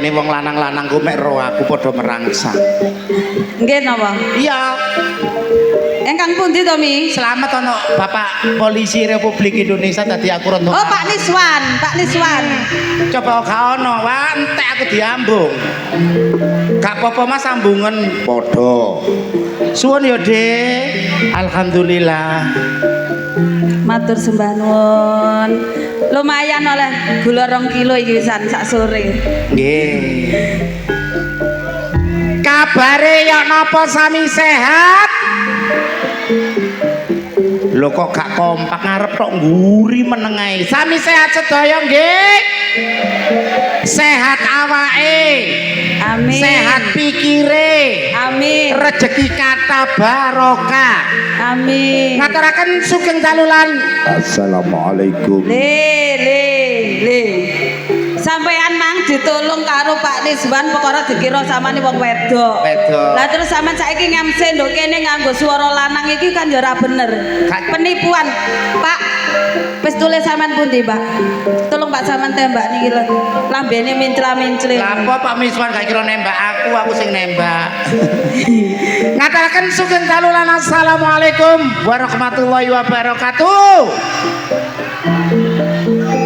rene wong lanang-lanang ku mek ro aku padha merangsang. Nggih napa? Iya. Engkang pundi to Mi? Selamat ono Bapak Polisi Republik Indonesia tadi aku rondo. Oh Pak Niswan, Pak Niswan. Coba gak ono, wah entek aku diambung. Gak apa-apa Mas sambungan padha. Suwun ya, Dik. Alhamdulillah. Matur sembah nuwun. Lumayan oleh gula 2 kilo iki wisan sak sore. Nggih. Kabare ya napa sami sehat? Lho kok gak kompak ngarep tok nguri meneng ae. Sami sehat sedaya nggih. Sehat awake. Amin. Sehat pikire. Amin. Rezeki kata barokah. Amin. Ngaturaken sugeng dalulan. Assalamualaikum. Le. Sampean mang ditulung karo Pak Niswan perkara dikira samane wong wedok. Wedok. Lah terus sampean saiki ngemse nduk kene nganggo swara lanang iki kan ya ora bener. Penipuan. Pak, wis tulis sampean pundi, Pak? Tolong Pak sampean tembak niki lho. Lambene mincla-mincle. Lah apa Pak Miswan gak kira nembak aku sing nembak. Ngaturaken sugeng dalulan. Assalamualaikum warahmatullahi wabarakatuh.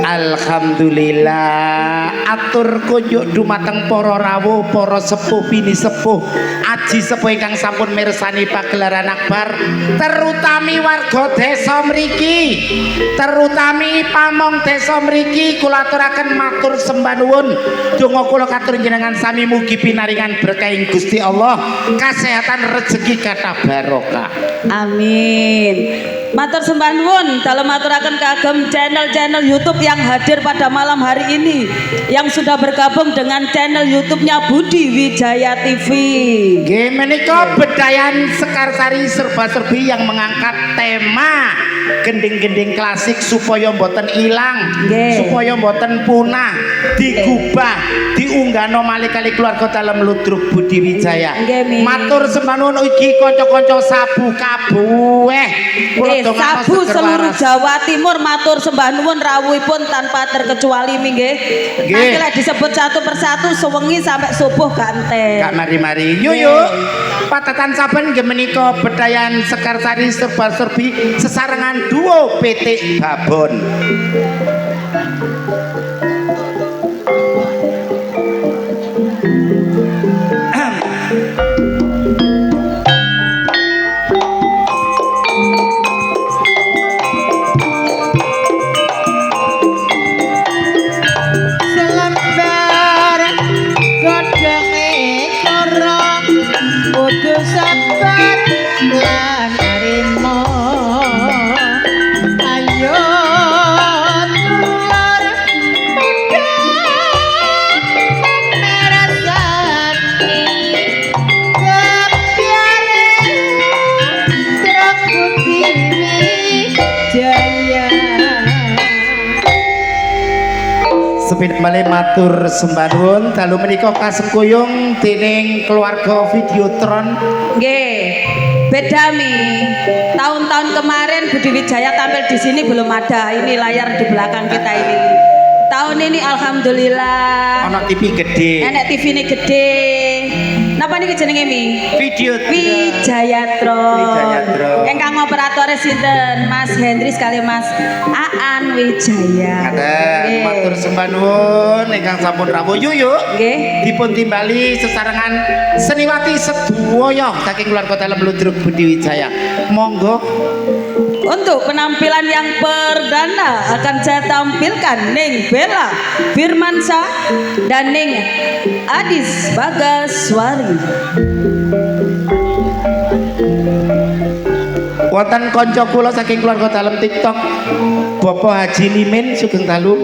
Alhamdulillah atur kunjuk dumateng para rawuh, para sepuh bini sepuh, aji sepuh ingkang sampun mirsani pagelaran akbar, terutami warga desa mriki, terutami pamong desa mriki kula aturaken matur sembah nuwun. Donga kula katur jenengan sami mugi pinaringan berkah Gusti Allah, kesehatan rezeki kata barokah. Amin. Matur sembah nuwun dalam maturaken kagem channel-channel YouTube yang hadir pada malam hari ini, yang sudah bergabung dengan channel YouTube-nya Budi Wijaya TV. Nggih menika bedayan Sekarsari serba-serbi yang mengangkat tema gending-gending klasik supaya mboten ilang, supaya mboten punah, digubah, diunggahno malih kali keluarga dalam ludruk Budi Wijaya. Matur sembah nuwun iki kanca-kanca sabu kabeh. Sabu seluruh Jawa Timur matur sembah nuwun rawuhipun tanpa terkecuali nggih. Nanti lek disebut satu persatu sewengi sampai subuh ganten. Gak mari-mari. Yuk. Patatan saben nggih menika bedayan Sekarsari serba-serbi sesarengan duo PT Babon. Malih matur sembah nuwun dalu menika kasengkuyung dening keluarga Videotron. Nggih. Beda Mi. Tahun-tahun kemarin Budi Wijaya tampil di sini belum ada. Ini layar di belakang kita ini. Tahun ini alhamdulillah. Ana TV gede. Enek TV ini gede. Napa niki jenenge Mi? Wijayatron. Engkang operatore sinten? Mas Hendri sekali Mas Aan Wijaya. Ngaten, matur sembah nuwun ingkang sampun rawuh yuk. Nggih. Dipun timbali sesarengan seniwati sedaya saking keluarga dalam ludruk Budi Wijaya. Monggo. Untuk penampilan yang perdana akan saya tampilkan Ning Bella Firmansyah dan Ning Adis Bagaswari. Wonten kanca kula saking keluarga dalam TikTok, Bapak Haji Limin sugeng dalu.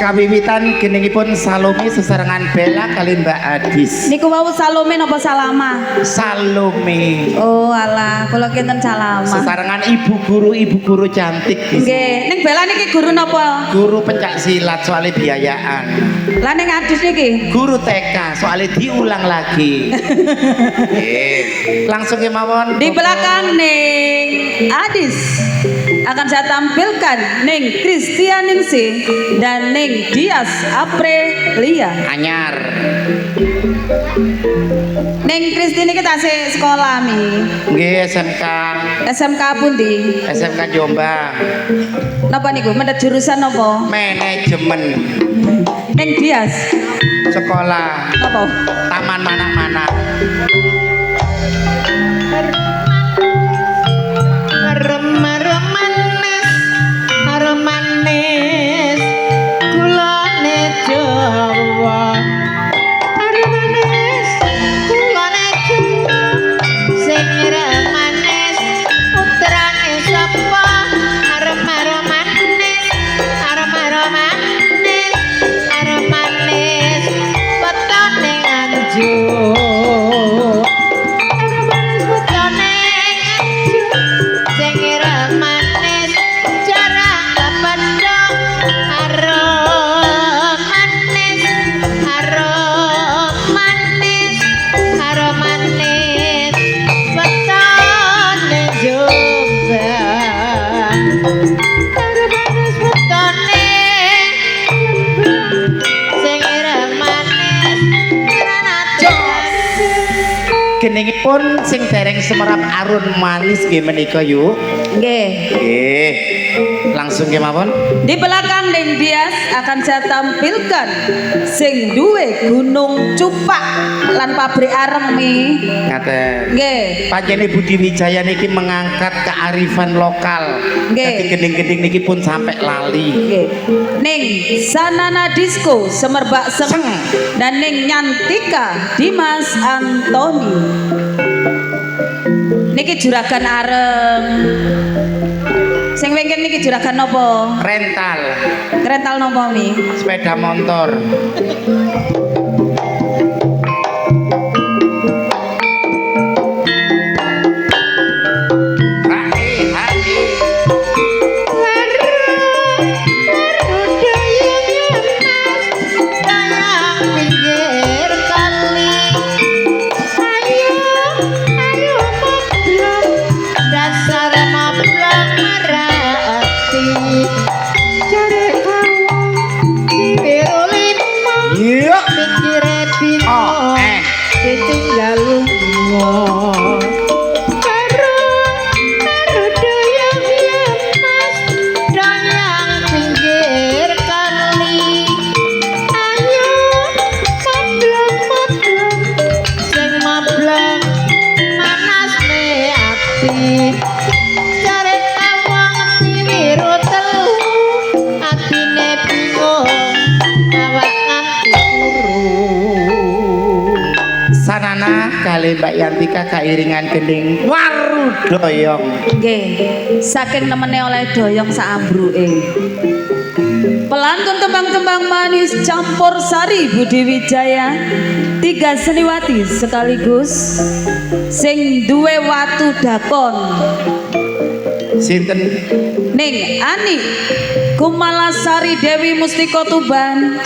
kawiwitan geningipun Salome sesarengan Bella kali Mbak Adis. Niku wau Salome napa Salama? Salome. Oh alah, kula kinten Salama. Sesarengan ibu guru cantik. Nggih, ning Bella niki guru napa? Guru pencak silat soalnya biayaan. Lah ning Adis niki? Guru TK soalnya diulang lagi. Langsung ya mawon. Di belakang ning Adis akan saya tampilkan Neng Kristianingsih dan Neng Dias Aprilia. Anyar. Neng Kristi ini kita sekolah mi. Nggih SMK. SMK pundi? SMK Jombang. Napa niku? Mendet jurusan napa? Manajemen. Neng Dias. Sekolah. Napa? Taman Manak-Manak. Manis kulane Jawa manis kulane Jawa sing manis putrane sapa manis manis wetone Nganjuk manis wetone Nganjuk sing manis jarang kependong harum manis wetone Jombang harum manis wetone sing manis Geningipun sing dereng semerap arun manis nggih menika yuk. Nggih. Nggih. Langsung nggih mawon. Di belakang Neng Dias akan saya tampilkan sing duwe Gunung Cupak lan pabrik areng mi. Ngaten. Nggih. Panjenengan Budi Wijaya niki mengangkat kearifan lokal. Nggih. Dadi gending-gending niki pun sampai lali. Nggih. Neng Sanana Disco Semerbak Seng Seng. dan Neng Nyantika Dimas Antoni. Niki juragan areng. Sing wengken niki juragan napa? Rental. Rental napa mi? Sepeda motor. Iya. Oh, ditinggal lunga karo doyong mas doyong pinggir kali ayo mablong sing mablong manasne ati cari awang diwiru telu atine bingung awak nganti Sanana kali Mbak Yantika kairingan gending Warudoyong. Nggih, saking nemene oleh doyong saambruke. Pelantun tembang-tembang manis campur sari Budi Wijaya, 3 seniwati sekaligus sing duwe watu dakon. Sinten? Ning Ani Kumalasari Dewi Mustika Tuban,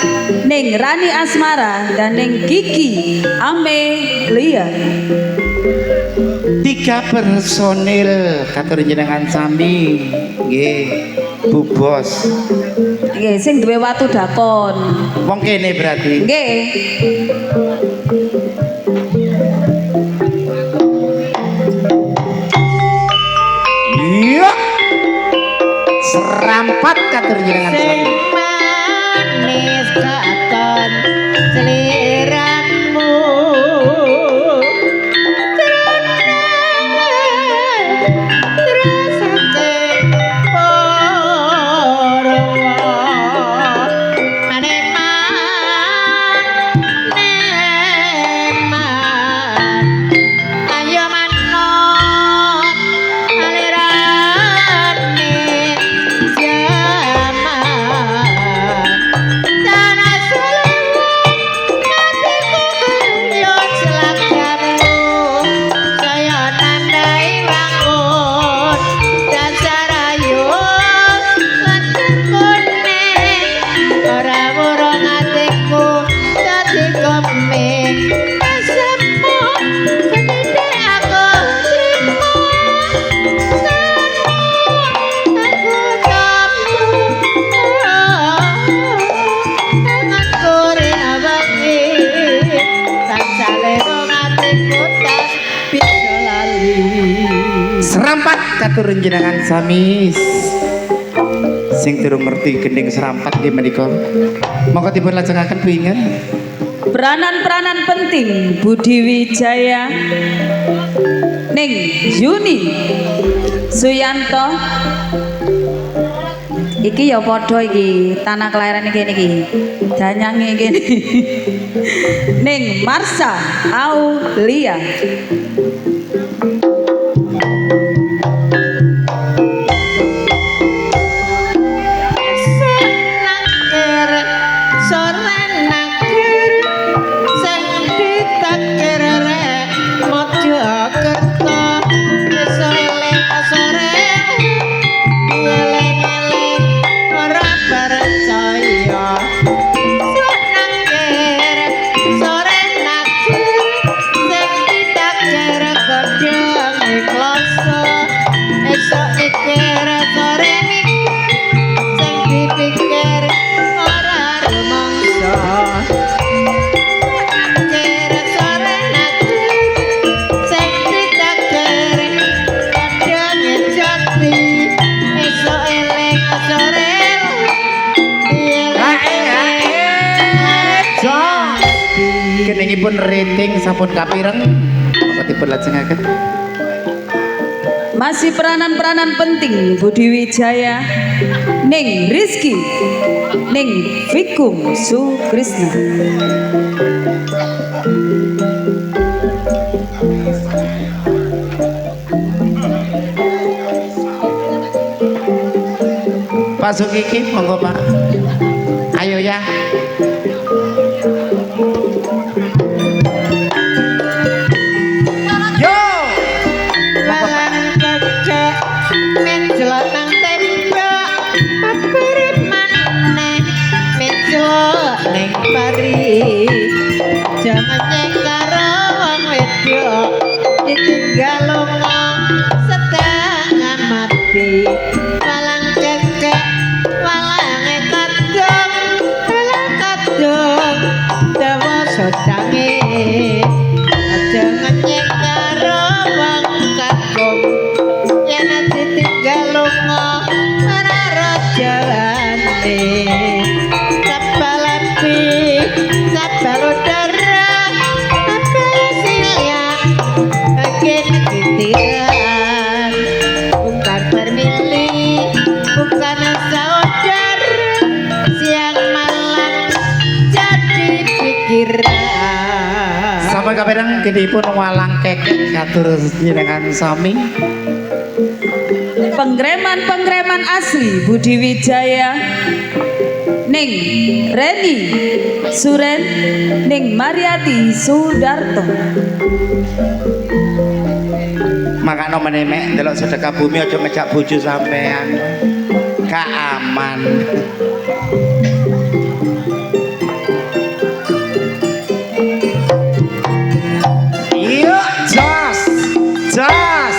Ning Rani Asmara dan Ning Kiki Amelia. 3 personil katur jenengan sami nggih Bu Bos. Nggih, sing duwe watu dakon. Wong kene berarti. Nggih. Iya. Serampat katur jenengan sing sami. manis katon seliramu terus ayo manut alirane jaman Serampat katurun jenengan sami. Sing durung ngerti gending serampat nggih menika. Monggo dipun lajengaken Bu Ingen. Peranan-peranan penting Budi Wijaya ning Yuni Suyanto iki ya padha iki tanah kelahiran iki niki danyange kene ning Marsha Aulia Keningipun rating sampun kapireng monggo dipun lajengaken. masih peranan-peranan penting Budi Wijaya ning Rizky ning Vikum Sukrisna Pak Sukiki monggo Pak. Ayo ya. Jangan nyekaro wong wedok ditinggal lunga setengah mati walang kekek walange kadung walang kadung dawa sodange jangan nyekaro wong kadung yen ditinggal lunga ora rajane kapal api kapal udara kapal silia bagian titian bukan bermilih bukan saudara siang malam jadi pikiran Sampai kapireng gedipun walang kekek katur jenengan sami. penggreman asli Budi Wijaya ning Reni Suren ning Mariati Sudarto Makanya menemek delok sedekah bumi aja ngejak bojo sampean. Gak aman. Yuk, jos. Jos.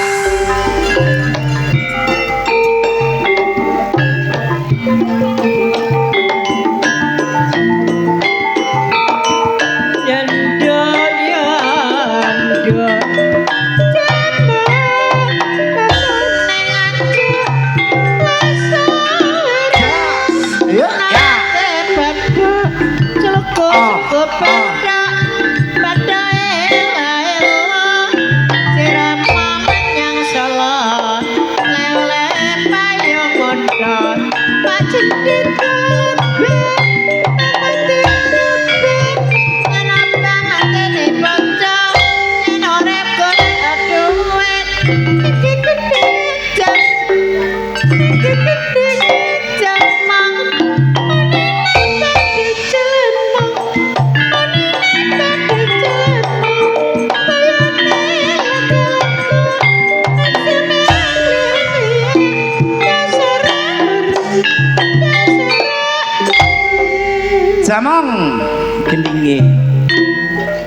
Jamong gendinge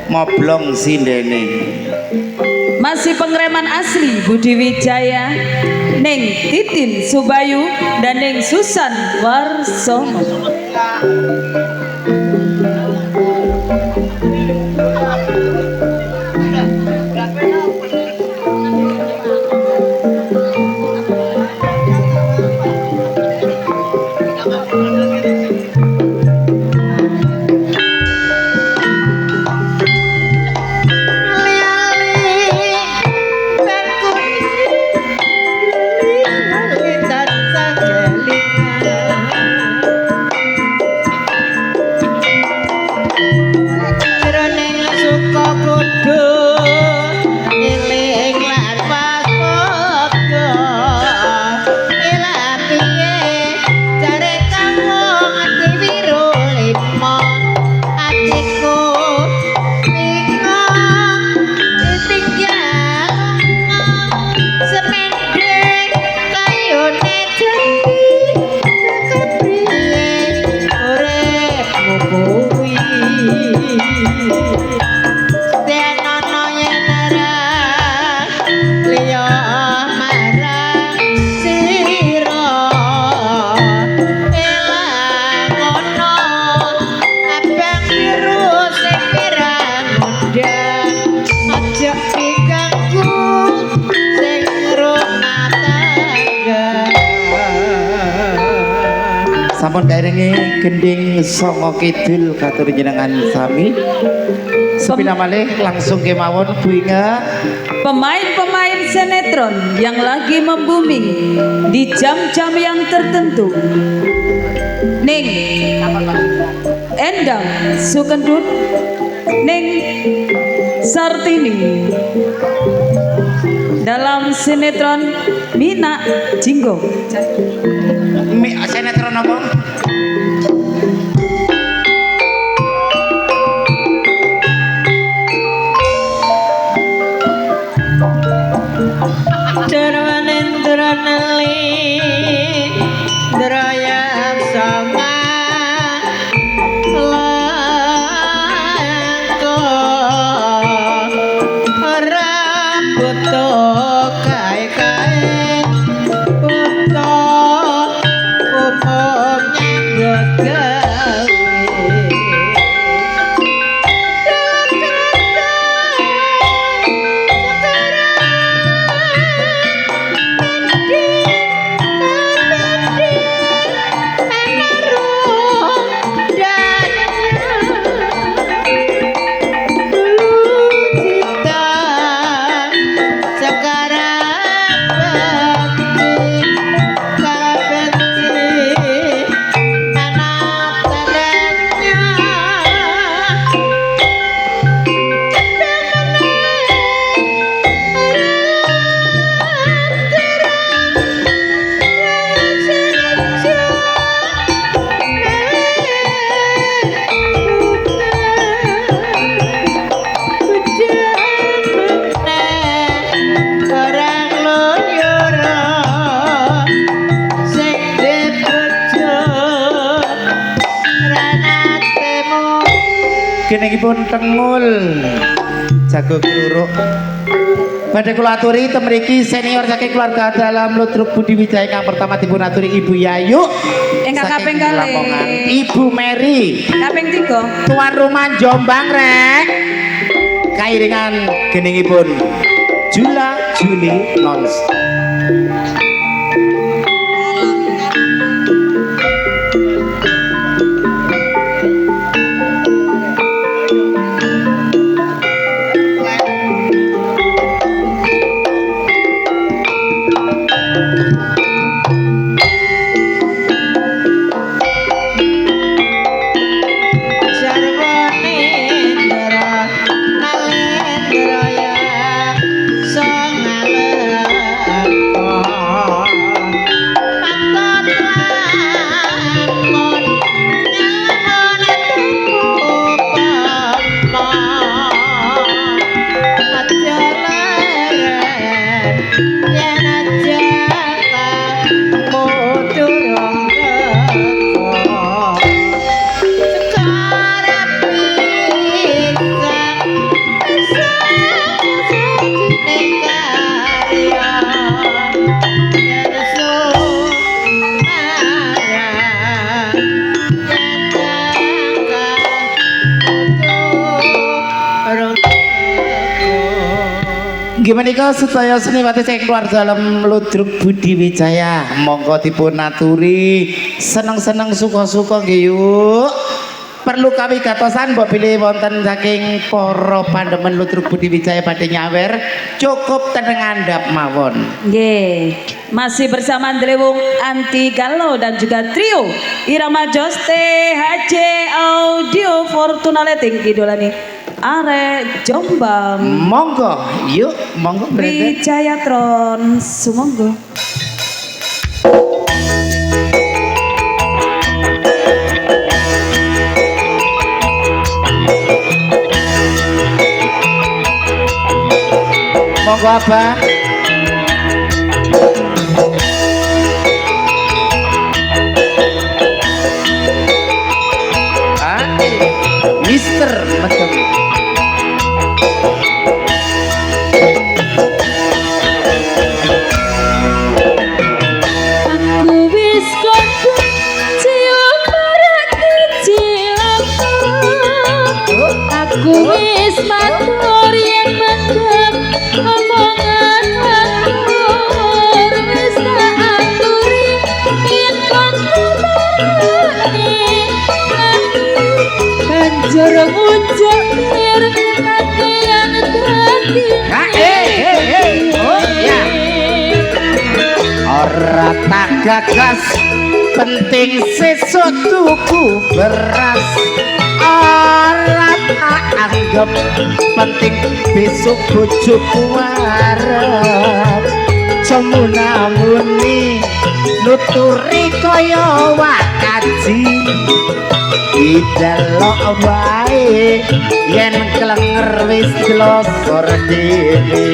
moblong sindene. masih pengereman asli Budi Wijaya ning Titin Subayu dan ning Susan Warsono sampun kairingi gending Songo Kidul katur jenengan sami. Sepina malih langsung kemawon Bu Inga. Pemain-pemain sinetron yang lagi membumi di jam-jam yang tertentu. Ning Endang Sukendut, Ning Sartini dalam sinetron Mina Jinggo. Sinetron apa? Derwanendra neli draya sama langko ora butuh kae-kae butuh umum nyambut gawe Geningipun Tengul Jago Kluruk. Badhe kula aturi temriki senior saking keluarga dalam Ludruk Budi Wijaya kang pertama dipun aturi Ibu Yayu. Ingkang kaping Saking kalih. Lamongan. Ibu Mary. Kaping 3. Tuan rumah Jombang rek. Kairingan geningipun Jula Juli Nons. Gimana sedaya seniwati sing keluar dalam Ludruk Budi Wijaya, monggo dipun aturi seneng-seneng suka-suka nggih yuk. Perlu kami gatosan mbok pilih wonten saking para pandemen Ludruk Budi Wijaya badhe nyawer cukup teneng andhap mawon. Nggih, masih bersama Drewung Anti Galau dan juga trio Irama Joste HJ Audio Fortuna Leting idolane Arek Jombang. Monggo, yuk, monggo berarti. Wijayatron sumangga. Monggo Abah. Mister macam aku wis kondo cium marake cilaka aku wis matur yen mendem omongan atur wis tak aturi yen kondo banjur ngucap mir kakean dadi Oh ya ora tak gagas penting sesuk tuku beras ora tak anggap penting besok bojoku warep semuna muni nuturi kaya wakaji didelok wae yen klenger wis glosor dhewe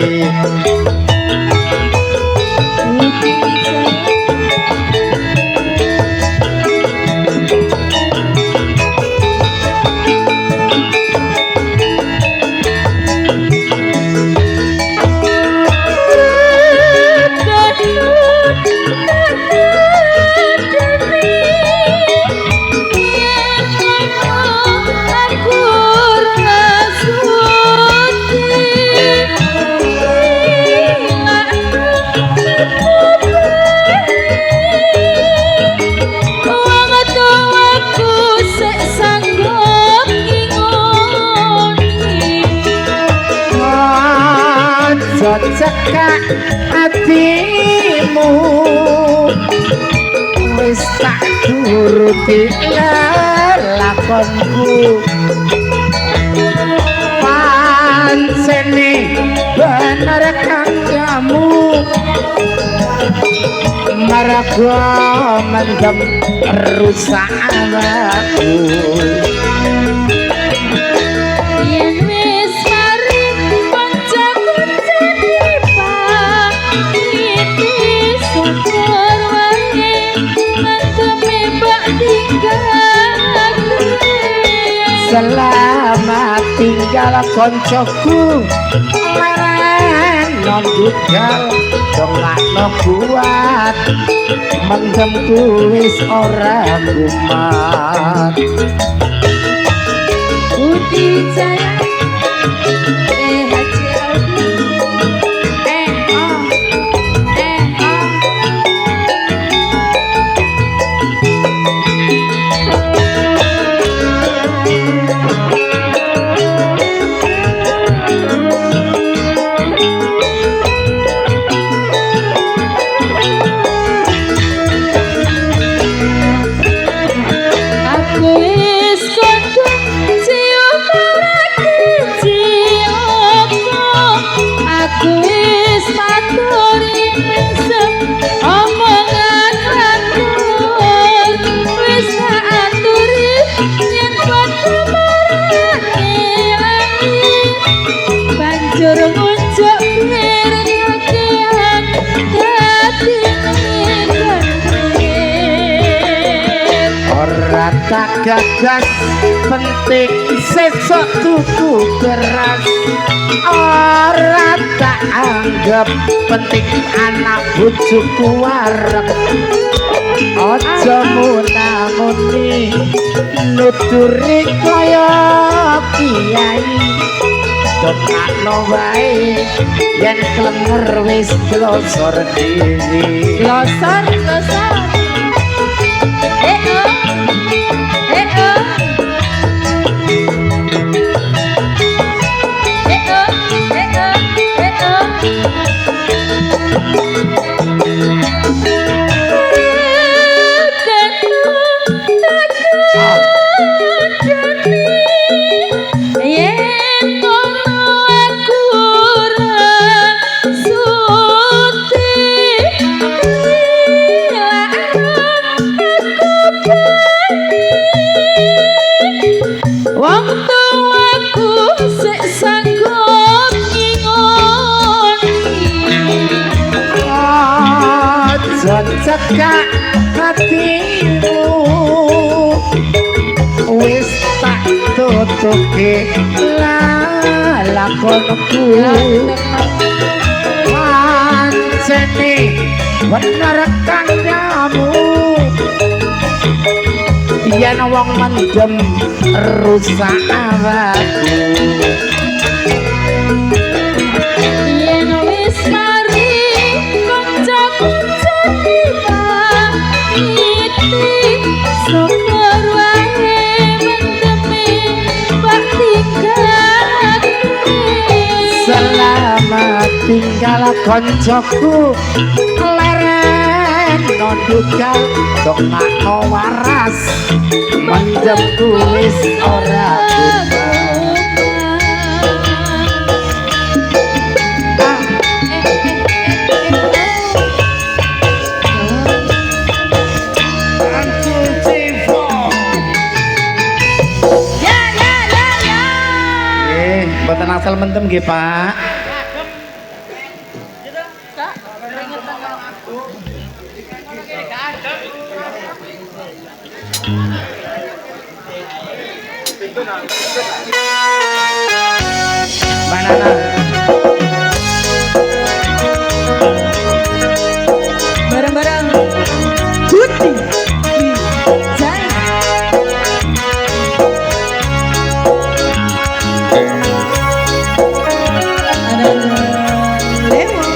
cekak hatimu wis tak turuti lakonku pancene bener kanggamu maraga mendem rusak awakku selamat tinggal koncoku leren nondugal dongakno kuat mendemku wis ora kumat Budi Jaya Haji Aldi tak gagas penting sesok tuku beras ora tak anggap penting anak bojoku wareg aja muni nuturi kaya kiai dongakno wae yen klenger wis glosor dhewe Glosor cekak hatimu wis tak tutupi lakonku pancene bener kanggamu yen wong mendem rusak awakku yen wis mari kanca-kanca syukur wae mendemi tinggal koncoku leren nonduga dongakno waras mendem tulis ora guna mboten asal mentem nggih Pak. Banana. Bareng-bareng Guti Jai ada lemon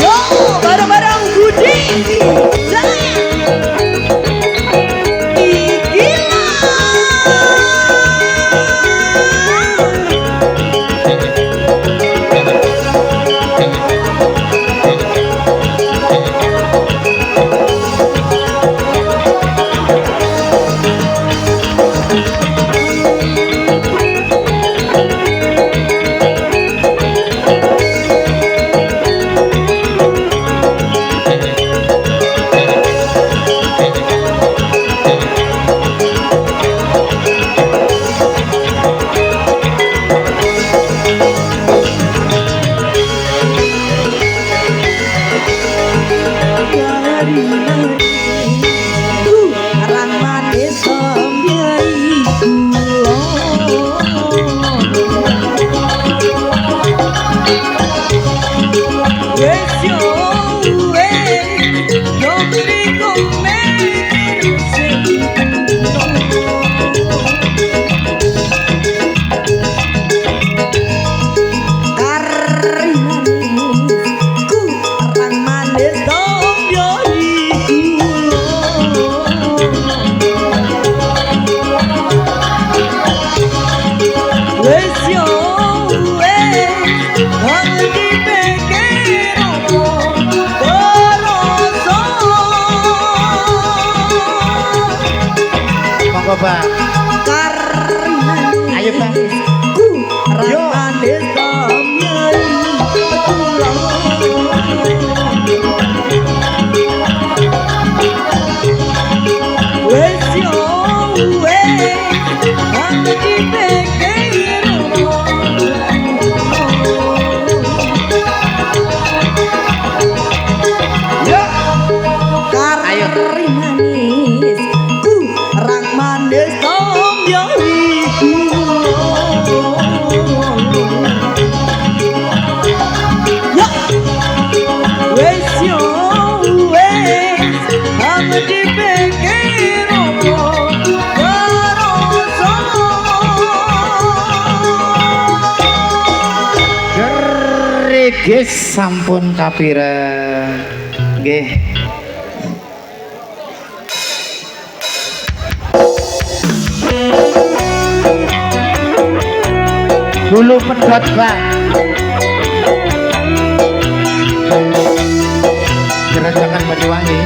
Yo, bareng-bareng Budi Jai. Monggo Bang. Ayo Bang. Yo. Guys, sampun kapira. Nggih. Bulu pedot, Bang. Gerakan Banyuwangi.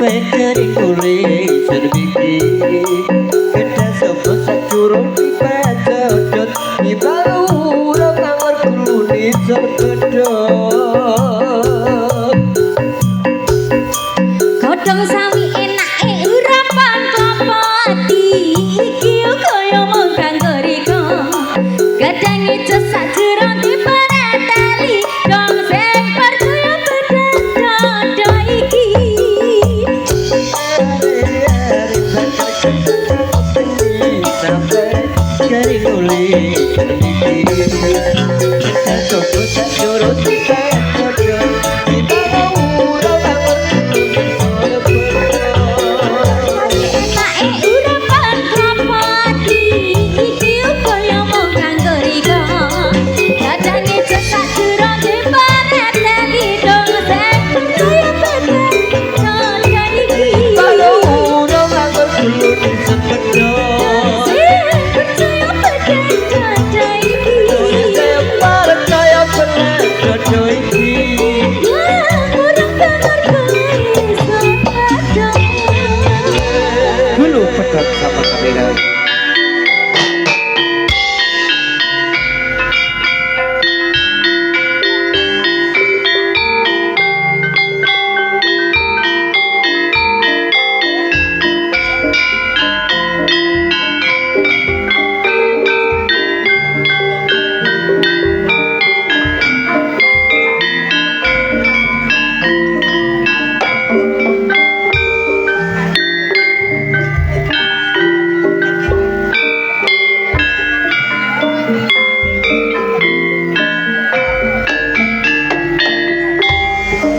sampai kering mulai serbiki kita sopo sakura durung dipedhot dibalu kanggo kruni sedot Godhong sawi enake urapan klapati iki kaya mongkang goriko gadange cesak jero dipareteli dong sing percaya bedha iki sampai dari nuli enake urapan klapati iki kaya mongkang goriko gadange cesak jero dipareteli dong sing percaya bedha iki Dulu pedot sama kamera.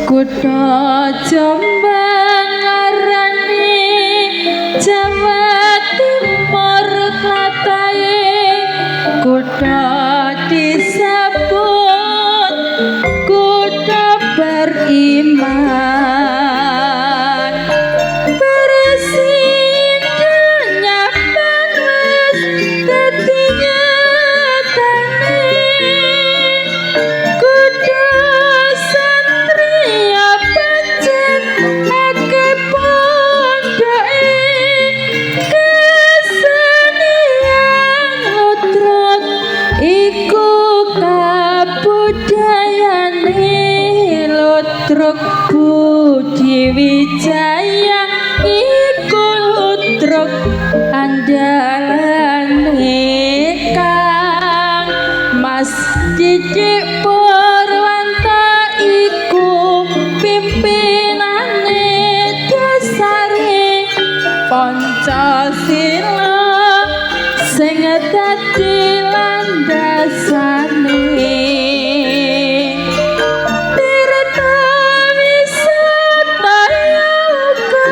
Kutha Jombang ngarani Jawa Timur klatahe kutha disebut kutha beriman bersihinnya panas dadi nyatane kutha satria pancen akeh pondoke kesenian utrut iku kabudayane lutruk budi wijaya iku lutruk andalane kang Mas Didik Purwanta iku pimpinane dasare Pancasila sing dadi landasane Tirta wisata yoga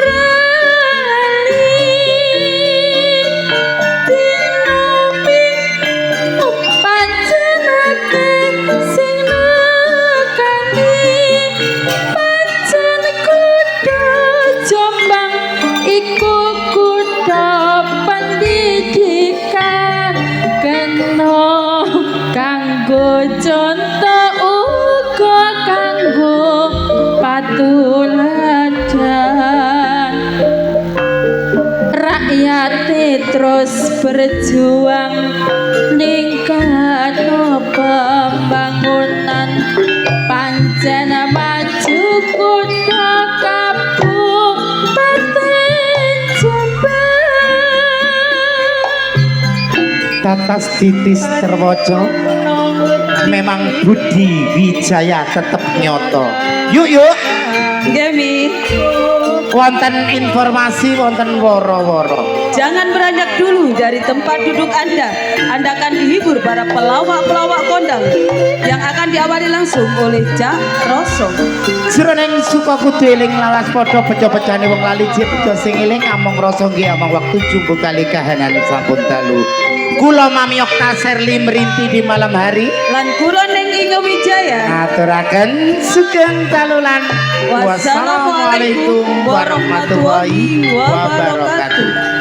rali dinami panjenake sing nekani pancen kutha Jombang iku kutha pendidikan kena kanggo contoh uga kanggo patuladan rakyate terus berjuang ningkatno pembangunan pancen maju kutha Kabupaten Jombang Tatas titis terwoco memang budi wijaya tetap nyoto. Yuk Nggih, Mi. wonten informasi wonten woro-woro. Jangan beranjak dulu dari tempat duduk Anda. Anda akan dihibur para pelawak-pelawak kondang yang akan diawali langsung oleh Cak Roso. Jroning suka kudu eling lawas padha bejo-bejane wong lali jek bejo sing eling among rasa nggih among waktu jumbo kali kahanan sampun dalu. Kula mamiyok taserli merinti di malam hari. Lan kula ning Inge Wijaya. Aturaken sugeng dalulan. Wassalamualaikum warahmatullahi wabarakatuh.